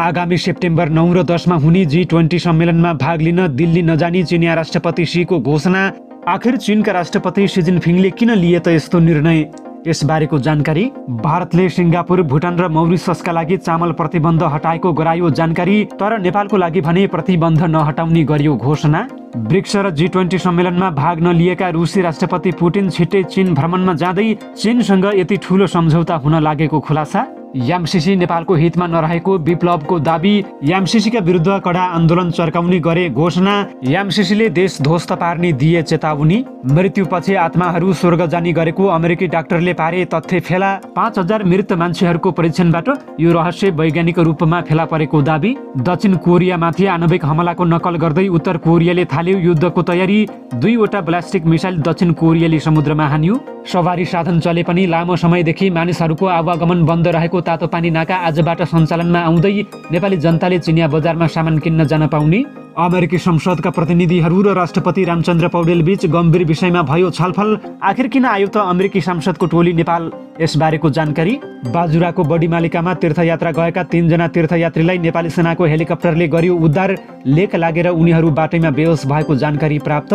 आगामी सेप्टेम्बर 9 र 10 मा हुने G20 सम्मेलनमा भाग लिन दिल्ली नजानी चिनिया राष्ट्रपति शीको घोषणा। आखिर चीनका राष्ट्रपति शी जिनपिङले किन लिए त यस्तो निर्णय? यसबारेको जानकारी। भारतले सिङ्गापुर, भुटान र मौरिससका लागि चामल प्रतिबन्ध हटाएको गरायो जानकारी, तर नेपालको लागि भने प्रतिबन्ध नहटाउने गरियो घोषणा। ब्रिक्स र G20 सम्मेलनमा भाग नलिएका रुसी राष्ट्रपति पुटिन छिट्टै चीन भ्रमणमा जाँदै चीनसँग यति ठूलो सम्झौता हुन लागेको खुलासा। एमसीसी नेपालको हितमा नरहेको विप्लवको दाबी। एमसीसीका विरुद्ध कडा आन्दोलन चर्काउने गरे घोषणा। एमसीसीले देश ध्वस्त पार्ने दिए चेतावनी। मृत्युपछि आत्माहरू स्वर्ग जाने गरेको अमेरिकी डाक्टरले पारे तथ्य फेला। 5000 मृत मान्छेहरूको परीक्षणबाट यो रहस्य वैज्ञानिक रूपमा फेला परेको दाबी। दक्षिण कोरियामाथि आणविक हमलाको नक्कल गर्दै उत्तर कोरियाले थाल्यो युद्धको तयारी। 2 वटा ब्लास्टिक मिसाइल दक्षिण कोरियाली समुद्रमा हान्यो। सवारी साधन चले पनि लामो समयदेखि मानिसहरूको आवागमन बन्द रहेको तातोपानी नाका आजबाट सञ्चालनमा आउँदै नेपाली जनताले चिनिया बजारमा सामान किन्न जान पाउने। अमेरिकी संसदका प्रतिनिधिहरू र राष्ट्रपति रामचन्द्र पौडेल बीच गम्भीर विषयमा भयो छलफल। आखिर किन आयो त अमेरिकी सांसदको टोली नेपाल? यसबारेको जानकारी। बाजुराको बडीमालिकामा तीर्थयात्रा गएका 3 जना तीर्थयात्रीलाई नेपाली सेनाको हेलिकप्टरले गर्यो उद्धार। लेक लागेर उनीहरू बाटैमा बेहोस भएको जानकारी प्राप्त।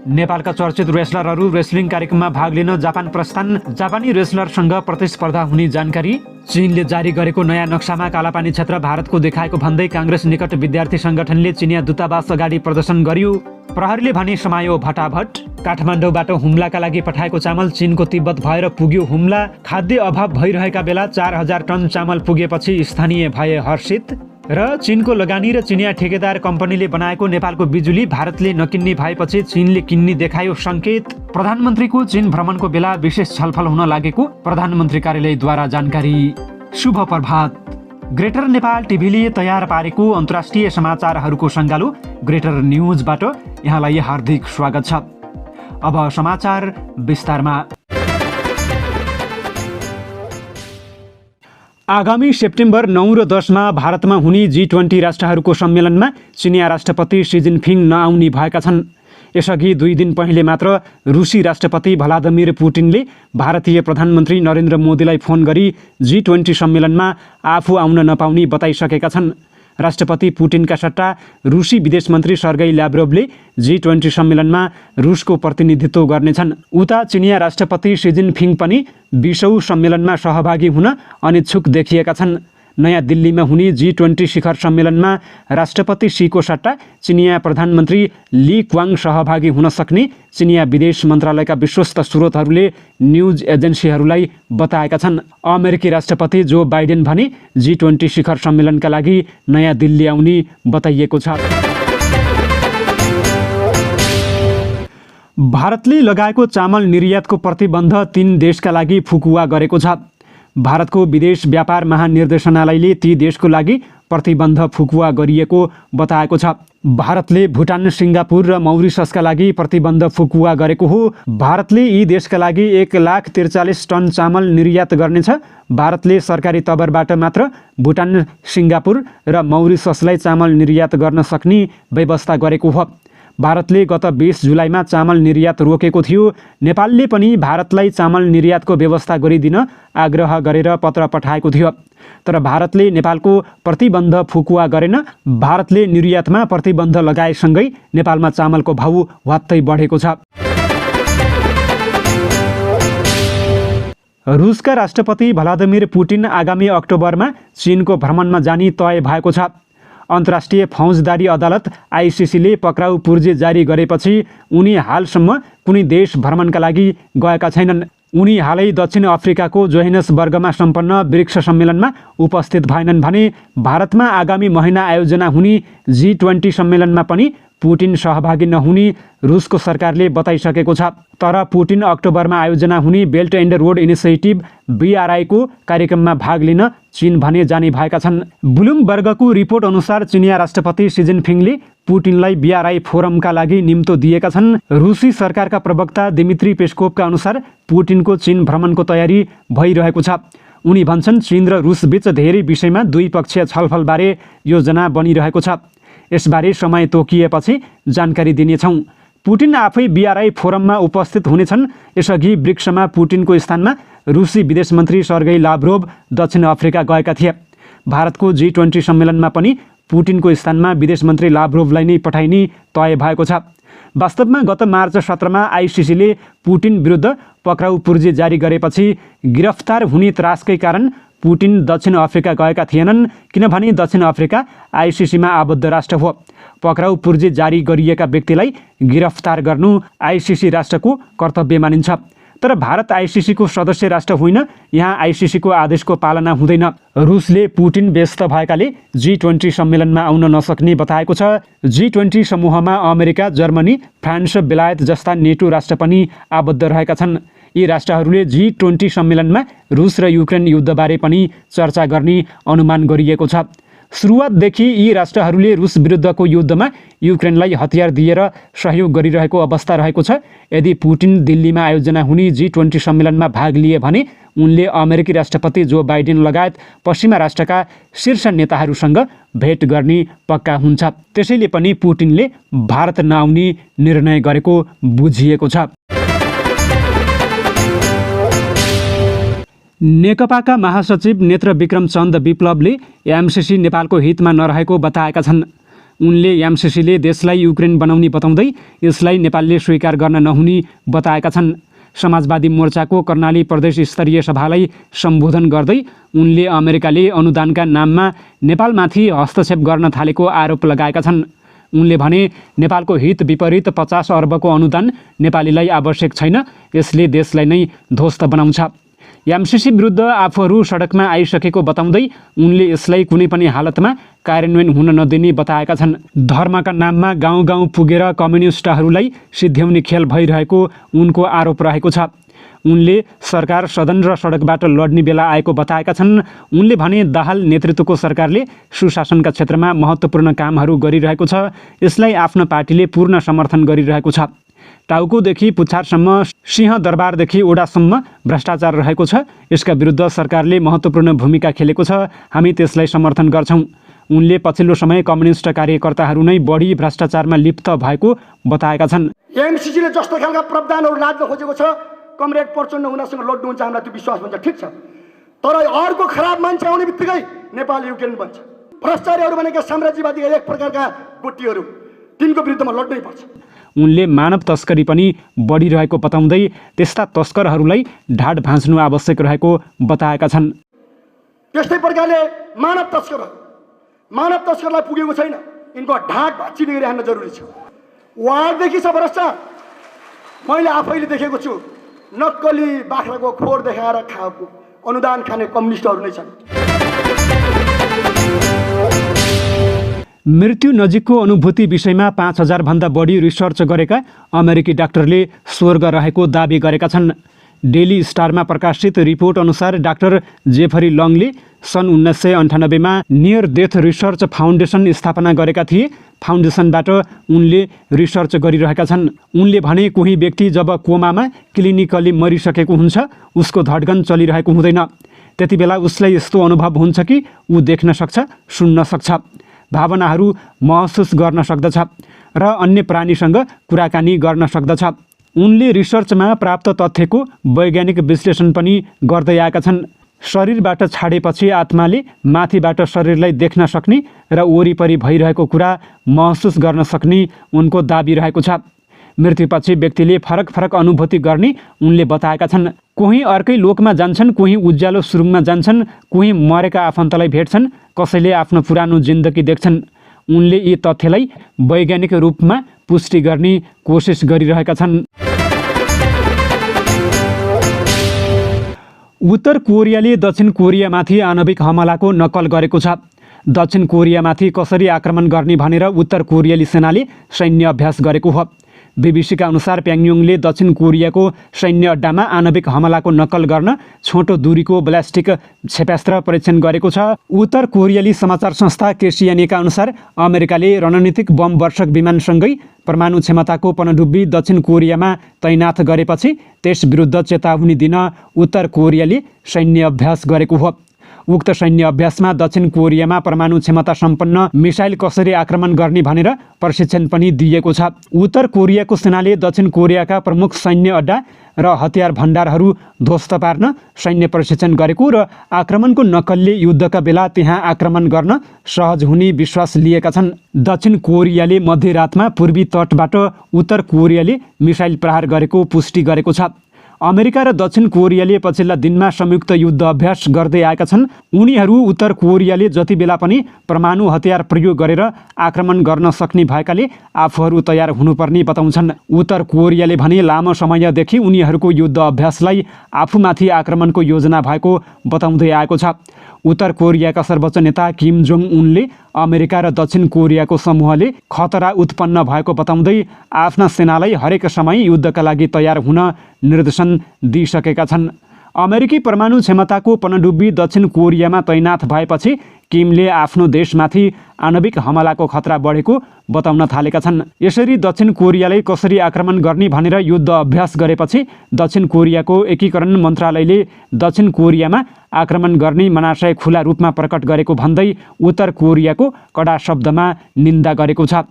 नेपालका चर्चित रेस्लरहरू रेस्लिङ कार्यक्रममा भाग लिन जापान प्रस्थान। जापानी रेस्लरसँग प्रतिस्पर्धा हुने जानकारी। चीनले जारी गरेको नयाँ नक्सामा कालापानी क्षेत्र भारतको देखाएको भन्दै काङ्ग्रेस निकट विद्यार्थी संगठनले चिनिया दूतावास अगाडि प्रदर्शन गर्यो। प्रहरीले भने समायो भटाभट। काठमाडौँबाट हुम्लाका लागि पठाएको चामल चीनको तिब्बत भएर पुग्यो हुम्ला। खाद्य अभाव भइरहेका बेला 4000 टन चामल पुगेपछि स्थानीय भए हर्षित। र चीनको लगानी र चिनिया ठेकेदार कम्पनीले बनाएको नेपालको बिजुली भारतले नकिन्ने भएपछि चीनले किन्ने देखायो सङ्केत। प्रधानमन्त्रीको चीन भ्रमणको बेला विशेष छलफल हुन लागेको प्रधानमन्त्री कार्यालयद्वारा जानकारी। शुभ प्रभात। ग्रेटर नेपाल टिभीले तयार पारेको अन्तर्राष्ट्रिय समाचारहरूको सङ्गालो ग्रेटर न्युजबाट यहाँलाई हार्दिक स्वागत छ। अब समाचार विस्तारमा। आगामी सेप्टेम्बर 9 र 10 मा भारतमा हुने G20 राष्ट्रहरूको सम्मेलनमा चिनिया राष्ट्रपति शी जिनपिङ नआउने भएका छन्। यसअघि 2 दिन पहिले मात्र रुसी राष्ट्रपति भ्लादिमिर पुटिनले भारतीय प्रधानमन्त्री नरेन्द्र मोदीलाई फोन गरी G20 सम्मेलनमा आफू आउन नपाउने बताइसकेका छन्। राष्ट्रपति पुटिनका सट्टा रुसी विदेश मन्त्री सर्गेई ल्याभ्रोभले G20 सम्मेलनमा रुसको प्रतिनिधित्व गर्नेछन्। उता चिनिया राष्ट्रपति शी जिनपिङ पनि 20औं सम्मेलनमा सहभागी हुन अनिच्छुक देखिएका छन्। नयाँ दिल्लीमा हुने G20 शिखर सम्मेलनमा राष्ट्रपति शीको सट्टा चिनिया प्रधानमन्त्री ली क्वाङ सहभागी हुन सक्ने चिनिया विदेश मन्त्रालयका विश्वस्त स्रोतहरूले न्युज एजेन्सीहरूलाई बताएका छन्। अमेरिकी राष्ट्रपति जो बाइडेन भने G20 शिखर सम्मेलनका लागि नयाँ दिल्ली आउने बताइएको छ। भारतले लगाएको चामल निर्यातको प्रतिबन्ध 3 देशका लागि फुकुवा गरेको छ। भारतको विदेश व्यापार महानिर्देशनालयले ती देशको लागि प्रतिबन्ध फुकुवा गरिएको बताएको छ। भारतले भुटान, सिङ्गापुर र मौरिससका लागि प्रतिबन्ध फुकुवा गरेको हो। भारतले यी देशका लागि 1,43,000 टन चामल निर्यात गर्नेछ। भारतले सरकारी तवरबाट मात्र भुटान, सिङ्गापुर र मौरिससलाई चामल निर्यात गर्न सक्ने व्यवस्था गरेको हो। भारतले गत 20 जुलाईमा चामल निर्यात रोकेको थियो। नेपालले पनि भारतलाई चामल निर्यातको व्यवस्था गरिदिन आग्रह गरेर पत्र पठाएको थियो, तर भारतले नेपालको प्रतिबन्ध फुकुवा गरेन। भारतले निर्यातमा प्रतिबन्ध लगाएसँगै नेपालमा चामलको भाउ ह्वात्तै बढेको छ। रुसका राष्ट्रपति भ्लादिमिर पुटिन आगामी अक्टोबरमा चीनको भ्रमणमा जाने तय भएको छ। अन्तर्राष्ट्रिय फौजदारी अदालत आइसिसीले पक्राउ पूर्जी जारी गरेपछि उनी हालसम्म कुनै देश भ्रमणका लागि गएका छैनन्। उनी हालै दक्षिण अफ्रिकाको जोहान्सबर्गमा सम्पन्न ब्रिक्स सम्मेलनमा उपस्थित भएनन् भने भारतमा आगामी महिना आयोजना हुने G20 सम्मेलनमा पनि पुटिन सहभागी नहुने रुसको सरकारले बताइसकेको छ। तर पुटिन अक्टोबरमा आयोजना हुने belt and road initiative BRI को कार्यक्रममा भाग लिन चीन भने जाने भएका छन्। ब्लुमबर्गको रिपोर्ट अनुसार चिनिया राष्ट्रपति शी जिनपिङले पुटिनलाई BRI फोरमका लागि निम्तो दिएका छन्। रुसी सरकारका प्रवक्ता दिमित्री पेस्कोभका अनुसार पुटिनको चीन भ्रमणको तयारी भइरहेको छ। उनी भन्छन् चीन र रुस बीच धेरै विषयमा द्विपक्षीय छलफलबारे योजना बनिरहेको छ। यसबारे समय तोकिएपछि जानकारी दिनेछौँ। पुटिन आफै BRI फोरममा उपस्थित हुनेछन्। यसअघि ब्रिक्समा पुटिनको स्थानमा रुसी विदेश मन्त्री सर्गेई लाभ्रोभ दक्षिण अफ्रिका गएका थिए। भारतको G20 सम्मेलनमा पनि पुटिनको स्थानमा विदेश मन्त्री लाभ्रोभलाई नै पठाइने तय भएको छ। वास्तवमा गत मार्च 17मा आइसिसीले पुटिन विरुद्ध पक्राउ पूर्जी जारी गरेपछि गिरफ्तार हुने त्रासकै कारण पुटिन दक्षिण अफ्रिका गएका थिएनन्, किनभने दक्षिण अफ्रिका आइसिसीमा आबद्ध राष्ट्र हो। पक्राउ पूर्जी जारी गरिएका व्यक्तिलाई गिरफ्तार गर्नु आइसिसी राष्ट्रको कर्तव्य मानिन्छ। तर भारत आइसिसीको सदस्य राष्ट्र होइन, यहाँ आइसिसीको आदेशको पालना हुँदैन। रुसले पुटिन व्यस्त भएकाले G20 सम्मेलनमा आउन नसक्ने बताएको छ। G20 समूहमा अमेरिका, जर्मनी, फ्रान्स, बेलायत जस्ता नेटो राष्ट्र पनि आबद्ध रहेका छन्। यी राष्ट्रहरूले G20 सम्मेलनमा रुस र युक्रेन युद्धबारे पनि चर्चा गर्ने अनुमान गरिएको छ। सुरुवातदेखि यी राष्ट्रहरूले रुस विरुद्धको युद्धमा युक्रेनलाई हतियार दिएर सहयोग गरिरहेको अवस्था रहेको छ। यदि पुटिन दिल्लीमा आयोजना हुने G20 सम्मेलनमा भाग लिए भने उनले अमेरिकी राष्ट्रपति जो बाइडेन लगायत पश्चिमा राष्ट्रका शीर्ष नेताहरूसँग भेट गर्ने पक्का हुन्छ। त्यसैले पनि पुटिनले भारत नआउने निर्णय गरेको बुझिएको छ। नेकपाका महासचिव नेत्र विक्रम चन्द विप्लवले एमसिसी नेपालको हितमा नरहेको बताएका छन्। उनले एमसिसीले देशलाई युक्रेन बनाउने बताउँदै यसलाई नेपालले स्वीकार गर्न नहुने बताएका छन्। समाजवादी मोर्चाको कर्णाली प्रदेश स्तरीय सभालाई सम्बोधन गर्दै उनले अमेरिकाले अनुदानका नाममा नेपालमाथि हस्तक्षेप गर्न थालेको आरोप लगाएका छन्। उनले भने नेपालको हित विपरीत 50 अर्बको अनुदान नेपालीलाई आवश्यक छैन, यसले देशलाई नै ध्वस्त बनाउँछ। एमसिसी विरुद्ध आफूहरू सडकमा आइसकेको बताउँदै उनले यसलाई कुनै पनि हालतमा कार्यान्वयन हुन नदिने बताएका छन्। धर्मका नाममा गाउँ गाउँ पुगेर कम्युनिस्टहरूलाई सिद्ध्याउने खेल भइरहेको उनको आरोप रहेको छ। उनले सरकार सदन र सडकबाट लड्ने बेला आएको बताएका छन्। उनले भने दाहाल नेतृत्वको सरकारले सुशासनका क्षेत्रमा महत्त्वपूर्ण कामहरू गरिरहेको छ, यसलाई आफ्नो पार्टीले पूर्ण समर्थन गरिरहेको छ। टाउकोदेखि पुच्छारसम्म, सिंहदरबारदेखि ओडासम्म भ्रष्टाचार रहेको छ, यसका विरुद्ध सरकारले महत्त्वपूर्ण भूमिका खेलेको छ, हामी त्यसलाई समर्थन गर्छौँ। उनले पछिल्लो समय कम्युनिस्ट कार्यकर्ताहरू नै बढी भ्रष्टाचारमा लिप्त भएको बताएका छन्। एमसिसीले जस्तो खालका प्रावधानहरू लाद्न खोजेको छ, कमरेड प्रचण्ड उनीसँग लड्नुहुन्छ, हामीलाई त्यो विश्वास हुन्छ, ठिक छ। तर अर्को खराब मान्छे आउने बित्तिकै नेपाल युक्रेन बन्छ। भ्रष्टाचारीहरू भनेका साम्राज्यवादी एक प्रकारका गोटीहरू, तिनको विरुद्धमा लड्नै पर्छ। उनले मानव तस्करी पनि बढिरहेको बताउँदै त्यस्ता तस्करहरूलाई ढाड भाँच्नु आवश्यक रहेको बताएका छन्। त्यस्तै प्रकारले मानव तस्करलाई पुगेको छैन, यिनको ढाड भाँचिने गरी हान्न जरुरी छ। वारदेखि छ भ्रष्टाचार, मैले आफैले देखेको छु। नक्कली बाख्राको खोर देखाएर अनुदान खाने कम्युनिस्टहरू नै छन्। मृत्यु नजिकको अनुभूति विषयमा 5000 भन्दा बढी रिसर्च गरेका अमेरिकी डाक्टरले स्वर्ग रहेको दाबी गरेका छन्। डेली स्टारमा प्रकाशित रिपोर्ट अनुसार डाक्टर जेफरी लङले सन् 1998मा नियर डेथ रिसर्च फाउन्डेसन स्थापना गरेका थिए। फाउन्डेसनबाट उनले रिसर्च गरिरहेका छन्। उनले भने कोही व्यक्ति जब कोमामा क्लिनिकली मरिसकेको हुन्छ, उसको धड्कन चलिरहेको हुँदैन। त्यति बेला उसलाई यस्तो अनुभव हुन्छ कि ऊ देख्न सक्छ, सुन्न सक्छ, भावनाहरू महसुस गर्न सक्दछ र अन्य प्राणीसँग कुराकानी गर्न सक्दछ। उनले रिसर्चमा प्राप्त तथ्यको वैज्ञानिक विश्लेषण पनि गर्दै आएका छन्। शरीरबाट छाडेपछि आत्माले माथिबाट शरीरलाई देख्न सक्ने र वरिपरि भइरहेको कुरा महसुस गर्न सक्ने उनको दाबी रहेको छ। मृत्युपछि व्यक्तिले फरक फरक अनुभूति गर्ने उनले बताएका छन्। कोही अर्कै लोकमा जान्छन्, कोही उज्यालो सुरुङमा जान्छन्, कोही मरेका आफन्तलाई भेट्छन्, कसैले आफ्नो पुरानो जिन्दगी देख्छन्। उनले यी तथ्यलाई वैज्ञानिक रूपमा पुष्टि गर्ने कोसिस गरिरहेका छन्। उत्तर कोरियाले दक्षिण कोरियामाथि आणविक हमलाको नक्कल गरेको छ। दक्षिण कोरियामाथि कसरी आक्रमण गर्ने भनेर उत्तर कोरियाली सेनाले सैन्य अभ्यास गरेको हो। बीबीसीका अनुसार प्याङयोङले दक्षिण कोरियाको सैन्य अड्डामा आणविक हमलाको नक्कल गर्न छोटो दूरीको ब्यालिस्टिक क्षेपणास्त्र परीक्षण गरेको छ। उत्तर कोरियाली समाचार संस्था केसिएनएका अनुसार अमेरिकाले रणनीतिक बम वर्षक विमानसँगै परमाणु क्षमताको पनडुब्बी दक्षिण कोरियामा तैनाथ गरेपछि त्यस विरुद्ध चेतावनी दिन उत्तर कोरियाले सैन्य अभ्यास गरेको हो। उक्त सैन्य अभ्यासमा दक्षिण कोरियामा परमाणु क्षमता सम्पन्न मिसाइल कसरी आक्रमण गर्ने भनेर प्रशिक्षण पनि दिएको छ। उत्तर कोरियाको सेनाले दक्षिण कोरियाका प्रमुख सैन्य अड्डा र हतियार भण्डारहरू ध्वस्त पार्न सैन्य प्रशिक्षण गरेको र आक्रमणको नक्कलले युद्धका बेला त्यहाँ आक्रमण गर्न सहज हुने विश्वास लिएका छन्। दक्षिण कोरियाले मध्यरातमा पूर्वी तटबाट उत्तर कोरियाले मिसाइल प्रहार गरेको पुष्टि गरेको छ। अमेरिका र दक्षिण कोरियाले पछिल्ला दिनमा संयुक्त युद्ध अभ्यास गर्दै आएका छन्। उनीहरू उत्तर कोरियाले जति बेला पनि परमाणु हतियार प्रयोग गरेर आक्रमण गर्न सक्ने भएकाले आफूहरू तयार हुनुपर्ने बताउँछन्। उत्तर कोरियाले भने लामो समयदेखि उनीहरूको युद्ध अभ्यासलाई आफूमाथि आक्रमणको योजना भएको बताउँदै आएको छ। उत्तर कोरियाका सर्वोच्च नेता किम जोङ उनले अमेरिका र दक्षिण कोरियाको समूहले खतरा उत्पन्न भएको बताउँदै आफ्ना सेनालाई हरेक समय युद्धका लागि तयार हुन निर्देशन दिइसकेका छन्। अमेरिकी परमाणु क्षमताको पनडुब्बी दक्षिण कोरियामा तैनाथ भएपछि किमले आफ्नो देशमाथि आणविक हमलाको खतरा बढेको बताउन थालेका छन्। यसरी दक्षिण कोरियालाई कसरी आक्रमण गर्ने भनेर युद्ध अभ्यास गरेपछि दक्षिण कोरियाको एकीकरण मन्त्रालयले दक्षिण कोरियामा आक्रमण गर्ने मनाशय खुला रूपमा प्रकट गरेको भन्दै उत्तर कोरियाको कडा शब्दमा निन्दा गरेको छ।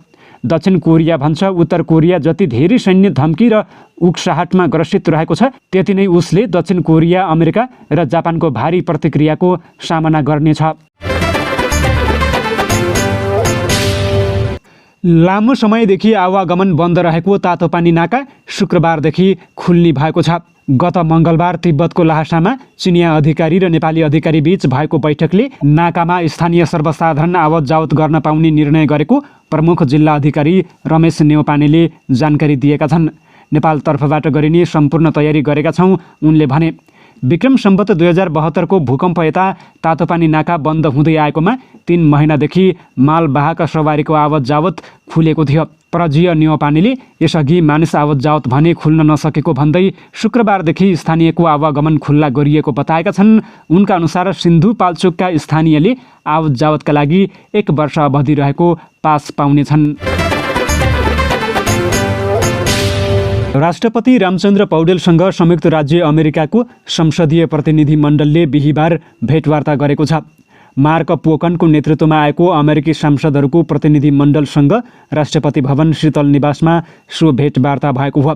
दक्षिण कोरिया भन्छ उत्तर कोरिया जति धेरै सैन्य धम्की र उक्साहटमा ग्रसित रहेको छ त्यति नै उसले दक्षिण कोरिया, अमेरिका र जापानको भारी प्रतिक्रियाको सामना गर्नेछ। लामो समयदेखि आवागमन बन्द रहेको तातोपानी नाका शुक्रबारदेखि खुल्ने भएको छ। गत मङ्गलबार तिब्बतको ल्हासामा चिनिया अधिकारी र नेपाली अधिकारी बीच भएको बैठकले नाकामा स्थानीय सर्वसाधारण आवत जावत गर्न पाउने निर्णय गरेको प्रमुख जिल्ला अधिकारी रमेश नेउपानेले जानकारी दिएका छन्। नेपाल तर्फबाट गरिने सम्पूर्ण तयारी गरेका छौँ उनले भने। विक्रम सम्वत 2072 को भूकम्प यता तातोपानी नाका बन्द हुँदै आएकोमा 3 महिनादेखि मालवाहक सवारीको आवत जावत खुलेको थियो। प्रजीय नेउपानेले यसअघि मानिस आवत जावत भने खुल्न नसकेको भन्दै शुक्रबारदेखि स्थानीयको आवागमन खुल्ला गरिएको बताएका छन्। उनका अनुसार सिन्धुपाल्चोकका स्थानीयले आवत जावतका लागि 1 वर्ष अवधि रहेको पास पाउनेछन्। राष्ट्रपति रामचन्द्र पौडेलसँग संयुक्त राज्य अमेरिकाको संसदीय प्रतिनिधि मण्डलले बिहिबार भेटवार्ता गरेको छ। मार्क पोकनको नेतृत्वमा आएको अमेरिकी सांसदहरूको प्रतिनिधि मण्डलसँग राष्ट्रपति भवन शीतल निवासमा सो भेटवार्ता भएको हो।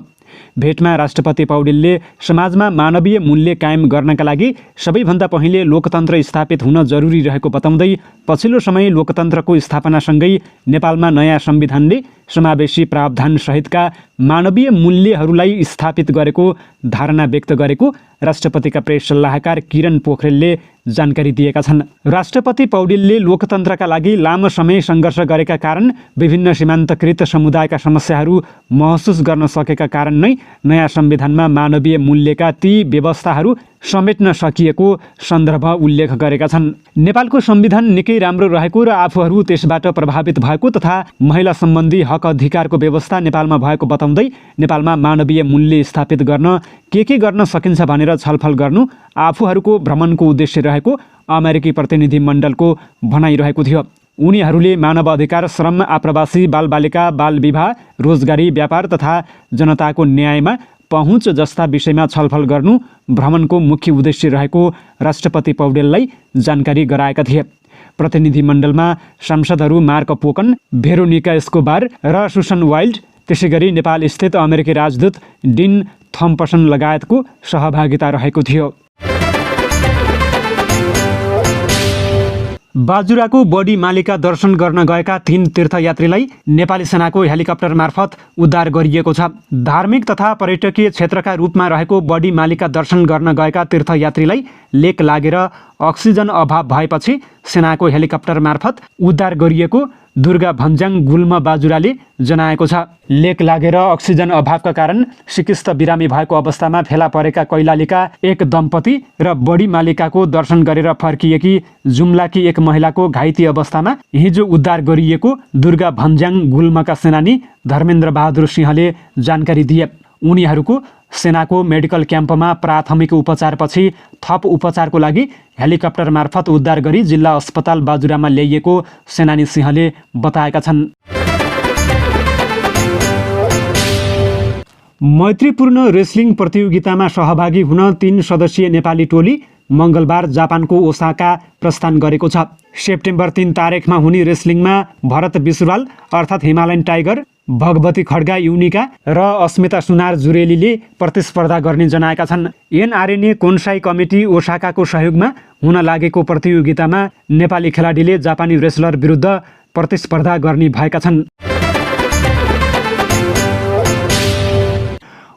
भेटमा राष्ट्रपति पौडेलले समाजमा मानवीय मूल्य कायम गर्नका लागि सबैभन्दा पहिले लोकतन्त्र स्थापित हुन जरुरी रहेको बताउँदै पछिल्लो समय लोकतन्त्रको स्थापनासँगै नेपालमा नयाँ संविधानले समावेशी प्रावधान सहितका मानवीय मूल्यहरूलाई स्थापित गरेको धारणा व्यक्त गरेको राष्ट्रपतिका प्रेस सल्लाहकार किरण पोखरेलले जानकारी दिएका छन्। राष्ट्रपति पौडेलले लोकतन्त्रका लागि लामो समय सङ्घर्ष गरेका कारण विभिन्न सीमान्तकृत समुदायका समस्याहरू महसुस गर्न सकेका कारण नै नयाँ संविधानमा मानवीय मूल्यका ती व्यवस्थाहरू समेट्न सकिएको सन्दर्भ उल्लेख गरेका छन्। नेपालको संविधान निकै राम्रो रहेको र आफूहरू त्यसबाट प्रभावित भएको तथा महिला सम्बन्धी हक अधिकारको व्यवस्था नेपालमा भएको बताउँदै नेपालमा मानवीय मूल्य स्थापित गर्न के गर्न सकिन्छ भनेर छलफल गर्नु आफूहरूको भ्रमणको उद्देश्य रहेको अमेरिकी प्रतिनिधि मण्डलको भनाइरहेको थियो। उनीहरूले मानव अधिकार, श्रम, आप्रवासी, बालबालिका, बाल विवाह, रोजगारी, व्यापार तथा जनताको न्यायमा पहुँच जस्ता विषयमा छलफल गर्नु भ्रमणको मुख्य उद्देश्य रहेको राष्ट्रपति पौडेललाई जानकारी गराएका थिए। प्रतिनिधि मण्डलमा सांसदहरू मार्क पोकन, भेरोनिका एस्कोबार र सुसन वाइल्ड, त्यसैगरी नेपाल स्थित अमेरिकी राजदूत डिन थम्पसन लगायतको सहभागिता रहेको थियो। बाजुराको बडी मालिका दर्शन गर्न गएका 3 तीर्थयात्रीलाई नेपाली सेनाको हेलिकप्टर मार्फत उद्धार गरिएको छ। धार्मिक तथा पर्यटकीय क्षेत्रका रूपमा रहेको बडी मालिका दर्शन गर्न गएका तीर्थयात्रीलाई लेक लागेर अक्सिजन अभाव भएपछि सेनाको हेलिकप्टर मार्फत उद्धार गरिएको दुर्गा भन्ज्याङ गुल्म बाजुराले जनाएको छ। लेक लागेर अक्सिजन अभावका कारण सिकिस्त बिरामी भएको अवस्थामा फेला परेका कैलालीका एक दम्पति र बडी मालिकाको दर्शन गरेर फर्किएकी जुम्लाकी एक महिलाको घाइते अवस्थामा हिजो उद्धार गरिएको दुर्गा भन्ज्याङ गुल्मका सेनानी धर्मेन्द्र बहादुर सिंहले जानकारी दिए। उनीहरूको सेनाको मेडिकल क्याम्पमा प्राथमिक उपचारपछि थप उपचारको लागि हेलिकप्टर मार्फत उद्धार गरी जिल्ला अस्पताल बाजुरामा ल्याइएको सेनानी सिंहले बताएका छन्। मैत्रीपूर्ण रेस्लिङ प्रतियोगितामा सहभागी हुन 3 सदस्यीय नेपाली टोली मङ्गलबार जापानको ओसाका प्रस्थान गरेको छ। सेप्टेम्बर 3 तारिखमा हुने रेस्लिङमा भरत बिसुवाल अर्थात् हिमालयन टाइगर, भगवती खड्गा युनिका र अस्मिता सुनार जुरेलीले प्रतिस्पर्धा गर्ने जनाएका छन्। एनआरएनए कोन्साई कमिटी ओसाकाको सहयोगमा हुन लागेको प्रतियोगितामा नेपाली खेलाडीले जापानी रेस्लर विरुद्ध प्रतिस्पर्धा गर्ने भएका छन्।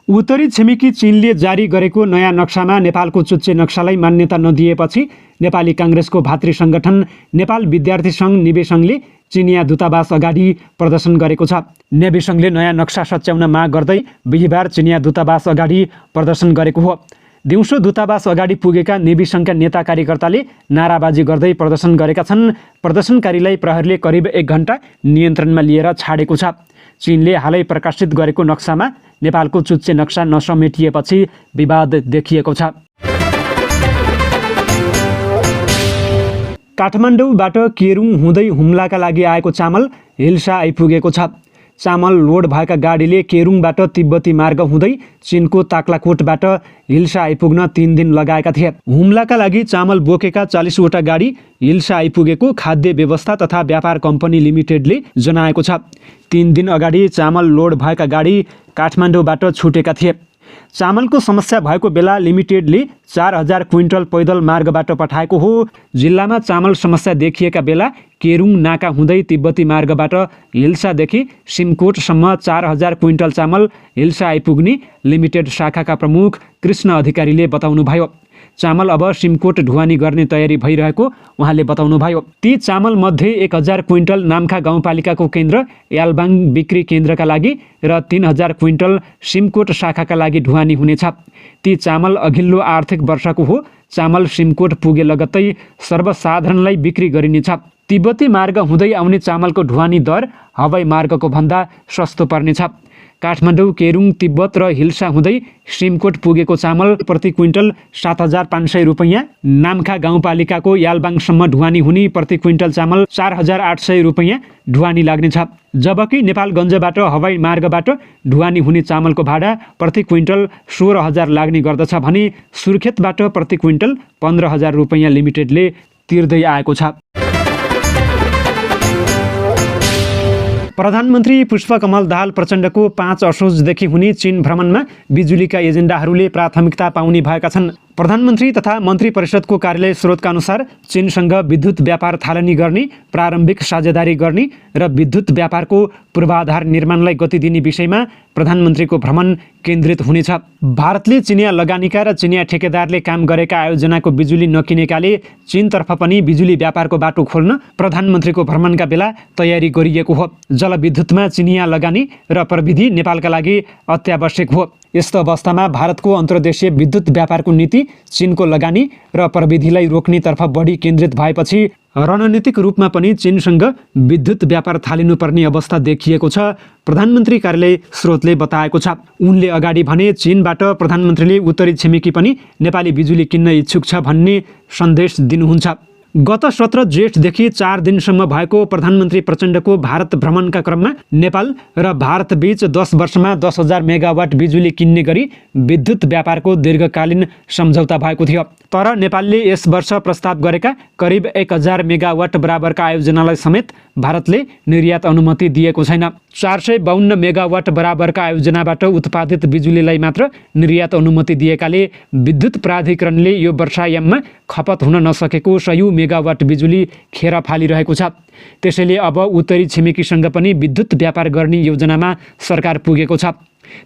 उत्तरी छिमेकी चीनले जारी गरेको नयाँ नक्सामा नेपालको चुच्चे नक्सालाई मान्यता नदिएपछि नेपाली काङ्ग्रेसको भातृ सङ्गठन नेपाल विद्यार्थी सङ्घ निवेसङ्घले चिनिया दूतावास अगाडि प्रदर्शन गरेको छ। नेविसङ्घले नयाँ नक्सा सच्याउन माग गर्दै बिहिबार चिनिया दूतावास अगाडि प्रदर्शन गरेको हो। दिउँसो दूतावास अगाडि पुगेका नेविसङ्घका नेता कार्यकर्ताले नाराबाजी गर्दै प्रदर्शन गरेका छन्। प्रदर्शनकारीलाई प्रहरीले करिब 1 घण्टा नियन्त्रणमा लिएर छाडेको छ। चीनले हालै प्रकाशित गरेको नक्सामा नेपालको चुच्चे नक्सा नसमेटिएपछि विवाद देखिएको छ। काठमाडौँबाट केरुङ हुँदै हुम्लाका लागि आएको चामल हिल्सा आइपुगेको छ। चामल लोड भएका गाडीले केरुङबाट तिब्बती मार्ग हुँदै चीनको ताक्लाकोटबाट हिल्सा आइपुग्न 3 दिन लगाएका थिए। हुम्लाका लागि चामल बोकेका 40वटा गाडी हिल्सा आइपुगेको खाद्य व्यवस्था तथा व्यापार कम्पनी लिमिटेडले जनाएको छ। 3 दिन अगाडि चामल लोड भएका गाडी काठमाडौँबाट छुटेका थिए। चामलको समस्या भएको बेला लिमिटेडले 4000 क्विन्टल पैदल मार्गबाट पठाएको हो। जिल्लामा चामल समस्या देखिएका बेला केरुङ नाका हुँदै तिब्बती मार्गबाट हिल्सादेखि सिमकोटसम्म 4000 क्विन्टल चामल हिल्सा आइपुग्ने लिमिटेड शाखाका प्रमुख कृष्ण अधिकारीले बताउनुभयो। चामल अब सिमकोट ढुवानी गर्ने तयारी भइरहेको उहाँले बताउनुभयो। ती चामल मध्ये 1000 क्विन्टल नाम्खा गाउँपालिकाको केन्द्र यालबाङ बिक्री केन्द्रका लागि र 3000 क्विन्टल सिमकोट शाखाका लागि ढुवानी हुनेछ। ती चामल अघिल्लो आर्थिक वर्षको हो। चामल सिमकोट पुगे लगत्तै सर्वसाधारणलाई बिक्री गरिनेछ। तिब्बती मार्ग हुँदै आउने चामलको ढुवानी दर हवाई मार्गको भन्दा सस्तो पर्नेछ। काठमाडौँ, केरुङ, तिब्बत र हिल्सा हुँदै सिमकोट पुगेको चामल प्रति क्विन्टल 7500 रुपैयाँ, नाम्खा गाउँपालिकाको यालबाङसम्म ढुवानी हुने प्रति क्विन्टल चामल 4800 रुपैयाँ ढुवानी लाग्नेछ। जबकि नेपालगञ्जबाट हवाई मार्गबाट ढुवानी हुने चामलको भाडा प्रति क्विन्टल 16000 लाग्ने गर्दछ भने सुर्खेतबाट प्रति क्विन्टल 15000 रुपैयाँ लिमिटेडले तिर्दै आएको छ। प्रधानमन्त्री पुष्पकमल दाहाल प्रचण्डको 5 असोजदेखि हुने चीन भ्रमणमा बिजुलीका एजेन्डाहरूले प्राथमिकता पाउने भएका छन्। प्रधानमन्त्री तथा मन्त्री परिषदको कार्यालय स्रोतका अनुसार चीनसँग विद्युत व्यापार थालनी गर्ने, प्रारम्भिक साझेदारी गर्ने र विद्युत व्यापारको पूर्वाधार निर्माणलाई गति दिने विषयमा प्रधानमन्त्रीको भ्रमण केन्द्रित हुनेछ। भारतले चिनिया लगानीका र चिनिया ठेकेदारले काम गरेका आयोजनाको बिजुली नकिनेकाले चीनतर्फ पनि बिजुली व्यापारको बाटो खोल्न प्रधानमन्त्रीको भ्रमणका बेला तयारी गरिएको हो। जलविद्युतमा चिनिया लगानी र प्रविधि नेपालका लागि अत्यावश्यक हो। यस्तो अवस्थामा भारतको अन्तर्देशीय विद्युत व्यापारको नीति चीनको लगानी र प्रविधिलाई रोक्नेतर्फ बढी केन्द्रित भएपछि रणनीतिक रूपमा पनि चीनसँग विद्युत व्यापार थालिनुपर्ने अवस्था देखिएको छ, प्रधानमन्त्री कार्यालय स्रोतले बताएको छ। उनले अगाडि भने चीनबाट प्रधानमन्त्रीले उत्तरी छिमेकी पनि नेपाली बिजुली किन्न इच्छुक छ भन्ने सन्देश दिनुहुन्छ। गत 17 जेठदेखि 4 दिनसम्म भएको प्रधानमन्त्री प्रचण्डको भारत भ्रमणका क्रममा नेपाल र भारतबीच 10 वर्षमा 10,000 मेगावाट बिजुली किन्ने गरी विद्युत व्यापारको दीर्घकालीन सम्झौता भएको थियो। तर नेपालले यस वर्ष प्रस्ताव गरेका करिब 1000 मेगावाट बराबरका आयोजनालाई समेत भारतले निर्यात अनुमति दिएको छैन। 452 मेगावाट बराबरका आयोजनाबाट उत्पादित बिजुलीलाई मात्र निर्यात अनुमति दिएकाले विद्युत प्राधिकरणले यो वर्षायाममा खपत हुन नसकेको 100 मेगावाट बिजुली खेर फालिरहेको छ। त्यसैले अब उत्तरी छिमेकीसँग पनि विद्युत व्यापार गर्ने योजनामा सरकार पुगेको छ।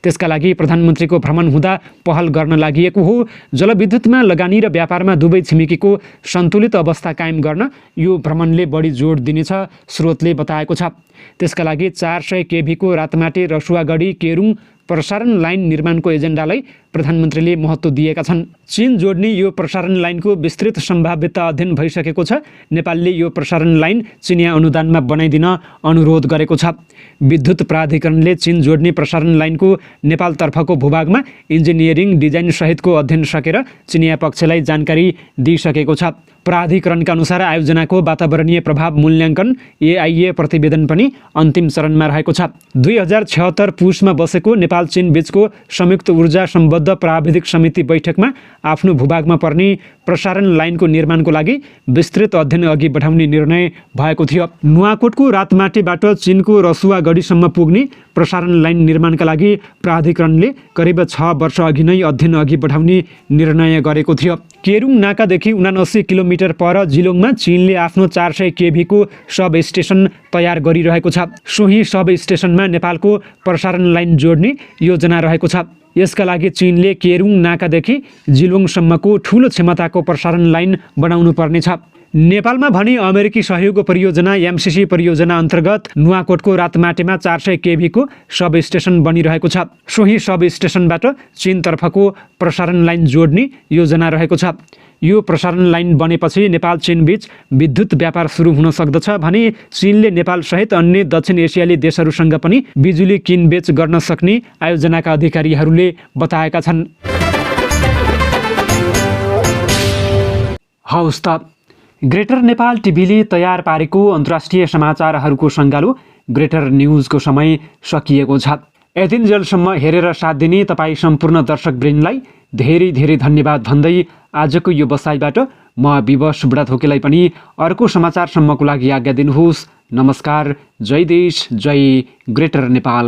त्यसका लागि प्रधानमन्त्रीको भ्रमण हुँदा पहल गर्न लागि हो। जलविद्युतमा लगानी र व्यापारमा दुवै छिमेकीको सन्तुलित अवस्था कायम गर्न यो भ्रमणले बढी जोड दिनेछ, स्रोतले बताएको छ। त्यसका लागि 400 केभीको रातमाटे रसुवागढी केरुङ प्रसारण लाइन निर्माणको एजेन्डालाई प्रधानमन्त्रीले महत्त्व दिएका छन्। चीन जोड्ने यो प्रसारण लाइनको विस्तृत सम्भाव्यता अध्ययन भइसकेको छ। नेपालले यो प्रसारण लाइन चिनिया अनुदानमा बनाइदिन अनुरोध गरेको छ। विद्युत प्राधिकरणले चीन जोड्ने प्रसारण लाइनको नेपालतर्फको भूभागमा इन्जिनियरिङ डिजाइन सहितको अध्ययन सकेर चिनिया पक्षलाई जानकारी दिइसकेको छ। प्राधिकरणका अनुसार आयोजनाको वातावरणीय प्रभाव मूल्याङ्कन AIA प्रतिवेदन पनि अन्तिम चरणमा रहेको छ। 2076 पुसमा बसेको नेपाल चीन बीचको संयुक्त ऊर्जा सम्बन्धी सम्बद्ध प्राविधिक समिति बैठकमा आफ्नो भूभागमा पर्ने प्रसारण लाइनको निर्माणको लागि विस्तृत अध्ययन अघि बढाउने निर्णय भएको थियो। नुवाकोटको रातमाटेबाट चीनको रसुवागढीसम्म पुग्ने प्रसारण लाइन निर्माणका लागि प्राधिकरणले करिब 6 वर्ष अघि नै अध्ययन अघि बढाउने निर्णय गरेको थियो। केरुङ नाकादेखि 79 किलोमिटर पर जिलोङमा चीनले आफ्नो 400 केभीको सब स्टेसन तयार गरिरहेको छ। सोही सब स्टेसनमा नेपालको प्रसारण लाइन जोड्ने योजना रहेको छ। यसका लागि चीनले केरुङ नाकादेखि जिलोङसम्मको ठूलो क्षमताको प्रसारण लाइन बनाउनु पर्नेछ। नेपालमा भने अमेरिकी सहयोग परियोजना एमसीसी परियोजना अन्तर्गत नुवाकोटको रातमाटेमा 400 केभीको सब स्टेसन बनिरहेको छ। सोही सब स्टेसनबाट चीनतर्फको प्रसारण लाइन जोड्ने योजना रहेको छ। यो प्रसारण लाइन बनेपछि नेपाल चीन बीच विद्युत व्यापार सुरु हुन सक्दछ भने चीनले नेपाल सहित अन्य दक्षिण एसियाली देशहरूसँग पनि बिजुली किनबेच गर्न सक्ने आयोजनाका अधिकारीहरूले बताएका छन्। हौस् त, ग्रेटर नेपाल टिभीले तयार पारेको अन्तर्राष्ट्रिय समाचारहरूको सङ्गालो ग्रेटर न्युजको समय सकिएको छ। यतिन्जेलसम्म हेरेर साथ दिने तपाईँ सम्पूर्ण दर्शकवृन्दलाई धेरै धेरै धन्यवाद भन्दै आजको यो बसाइबाट म विवश बुढाथोकीलाई पनि अर्को समाचारसम्मको लागि आज्ञा दिनुहोस्। नमस्कार। जय देश, जय ग्रेटर नेपाल।